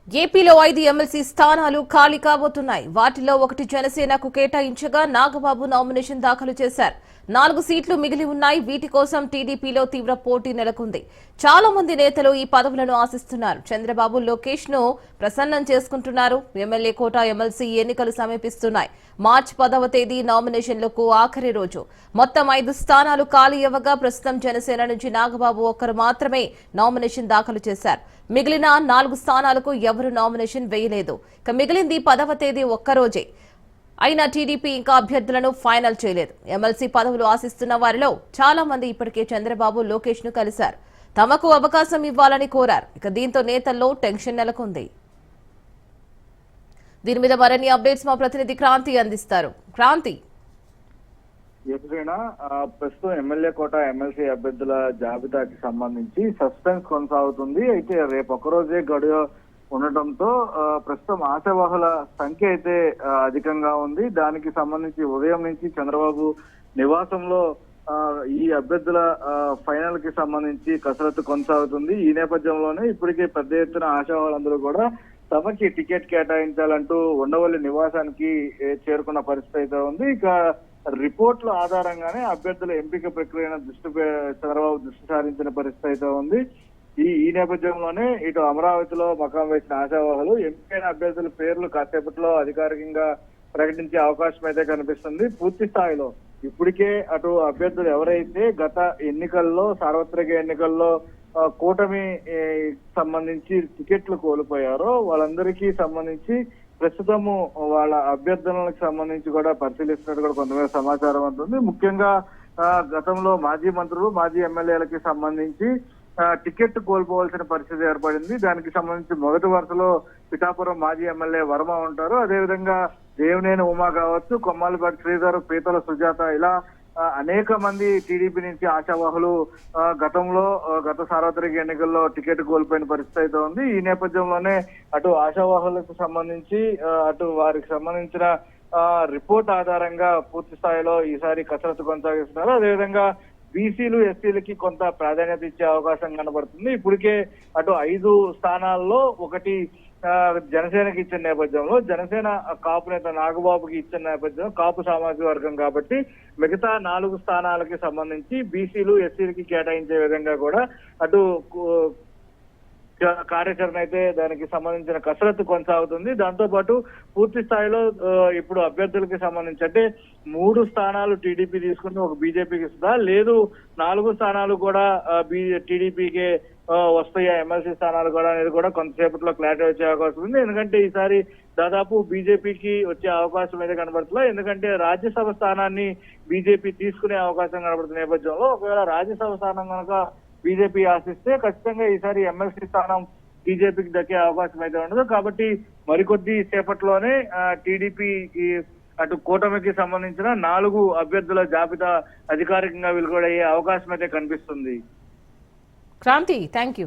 ఏపీలో 5 ఎమ్మెల్సీ స్థానాలు ఖాళీ కాబోతున్నాయి. వాటిలో ఒకటి జనసేనకు కేటాయించగా నాగబాబు నామినేషన్ దాఖలు చేశారు. 4 సీట్లు మిగిలి ఉన్నాయి. వీటి కోసం టీడీపీలో తీవ్ర పోటీ నెలకొంది. చాలా మంది నేతలు ఈ పదవులను ఆశిస్తున్నారు. చంద్రబాబు లోకేష్ ను ప్రసన్నం చేసుకుంటున్నారు. ఎమ్మెల్యే కోట ఎమ్మెల్సీ ఎన్నికలు సమీపిస్తున్నాయి. మార్చి 10వ తేదీ నామినేషన్లకు ఆఖరి రోజు. మొత్తం 5 స్థానాలు ఖాళీ అవ్వగా ప్రస్తుతం జనసేన నుంచి నాగబాబు ఒక్కరు మాత్రమే నామినేషన్ దాఖలు చేశారు. మిగిలిన 4 స్థానాలకు ఎవరు నామినేషన్ వేయలేదు. ఇక మిగిలింది 10వ తేదీ ఒక్కరోజే. అయినా టీడీపీ ఇంకా అభ్యర్థులను ఫైనల్ చేయలేదు. ఎమ్మెల్సీ పదవులు ఆశిస్తున్న వారిలో చాలా మంది ఇప్పటికే చంద్రబాబు లోకేష్ ను కలిశారు. తమకు అవకాశం ఇవ్వాలని కోరారు. ఇక దీంతో నేతల్లో టెన్షన్ నెలకొంది. దీని మీద మరిన్ని అప్డేట్స్ మా ప్రతినిధి క్రాంతి అందిస్తారు. క్రాంతి, ప్రస్తుతం ఎమ్మెల్యే కోట ఎమ్మెల్సీ అభ్యర్థుల జాబితాకి సంబంధించి సస్పెన్స్ కొనసాగుతుంది. అయితే రేపు ఒక్కరోజే గడువు ఉండటంతో ప్రస్తుతం ఆశావాహుల సంఖ్య అయితే అధికంగా ఉంది. దానికి సంబంధించి ఉదయం నుంచి చంద్రబాబు నివాసంలో ఈ అభ్యర్థుల ఫైనల్ కి సంబంధించి కసరత్తు కొనసాగుతుంది. ఈ నేపథ్యంలోనే ఇప్పటికే పెద్ద ఎత్తున ఆశావాహులందరూ కూడా తమకి టికెట్ కేటాయించాలంటూ ఉండవల్లి నివాసానికి చేరుకున్న పరిస్థితి అయితే ఉంది. ఇక రిపోర్ట్ల ఆధారంగానే అభ్యర్థుల ఎంపిక ప్రక్రియను చంద్రబాబు దృష్టి సారించిన పరిస్థితి అయితే ఉంది. ఈ నేపథ్యంలోనే ఇటు అమరావతిలో మకాం వేసిన ఆశావాహులు ఎంపికైన అభ్యర్థుల పేర్లు కాసేపట్లో అధికారికంగా ప్రకటించే అవకాశం అయితే కనిపిస్తుంది. పూర్తి స్థాయిలో ఇప్పటికే అటు అభ్యర్థులు ఎవరైతే గత ఎన్నికల్లో సార్వత్రిక ఎన్నికల్లో కూటమి సంబంధించి టికెట్లు కోల్పోయారో వాళ్ళందరికీ సంబంధించి ప్రస్తుతము వాళ్ళ అభ్యర్థనలకు సంబంధించి కూడా పరిశీలిస్తున్నట్టు కూడా కొంతమేర సమాచారం ఉంటుంది. ముఖ్యంగా గతంలో మాజీ మంత్రులు మాజీ ఎమ్మెల్యేలకి సంబంధించి టికెట్ కోల్పోవాల్సిన పరిస్థితి ఏర్పడింది. దానికి సంబంధించి మొదటి వరుసలో పిఠాపురం మాజీ ఎమ్మెల్యే వర్మ ఉంటారు. అదేవిధంగా దేవినేని ఉమా కావచ్చు, కొమ్మాలపాటి శ్రీధర్, పీతల సుజాత, ఇలా అనేక మంది టీడీపీ నుంచి ఆశావాహులు గత సార్వత్రిక ఎన్నికల్లో టికెట్ కోల్పోయిన పరిస్థితి అయితే ఉంది. ఈ నేపథ్యంలోనే అటు ఆశావాహులకు సంబంధించి అటు వారికి సంబంధించిన రిపోర్ట్ ఆధారంగా పూర్తి స్థాయిలో ఈసారి కసరత్తు కొనసాగిస్తున్నారు. అదేవిధంగా బీసీలు ఎస్సీలకి కొంత ప్రాధాన్యత ఇచ్చే అవకాశం కనబడుతుంది. ఇప్పటికే అటు 5 స్థానాల్లో ఒకటి జనసేనకి ఇచ్చిన నేపథ్యంలో జనసేన కాపు నేత నాగబాబుకి ఇచ్చిన నేపథ్యంలో కాపు సామాజిక వర్గం కాబట్టి మిగతా 4 స్థానాలకి సంబంధించి బీసీలు ఎస్సీలకి కేటాయించే విధంగా కూడా అటు కార్యాచరణ అయితే దానికి సంబంధించిన కసరత్తు కొనసాగుతుంది. దాంతో పాటు పూర్తి స్థాయిలో ఇప్పుడు అభ్యర్థులకి సంబంధించి అంటే 3 స్థానాలు టీడీపీ తీసుకుని ఒక బీజేపీకి ఇస్తుందా, లేదు 4 స్థానాలు కూడా టీడీపీకే వస్తాయా, ఎమ్మెల్సీ స్థానాలు కూడా అనేది కూడా కొంతసేపట్లో క్లారిటీ వచ్చే అవకాశం ఉంది. ఎందుకంటే ఈసారి దాదాపు బీజేపీకి వచ్చే అవకాశం అయితే కనబడుతుందా, ఎందుకంటే రాజ్యసభ స్థానాన్ని బీజేపీ తీసుకునే అవకాశం కనబడుతున్న నేపథ్యంలో ఒకవేళ రాజ్యసభ స్థానం కనుక బీజేపీ ఆశిస్తే ఖచ్చితంగా ఈసారి ఎమ్మెల్సీ స్థానం బీజేపీకి దక్కే అవకాశం అయితే ఉండదు. కాబట్టి మరికొద్ది సేపట్లోనే టీడీపీ అటు కూటమికి సంబంధించిన 4 అభ్యర్థుల జాబితా అధికారికంగా వెలువడే అవకాశం అయితే కనిపిస్తుంది. Kranti, thank you.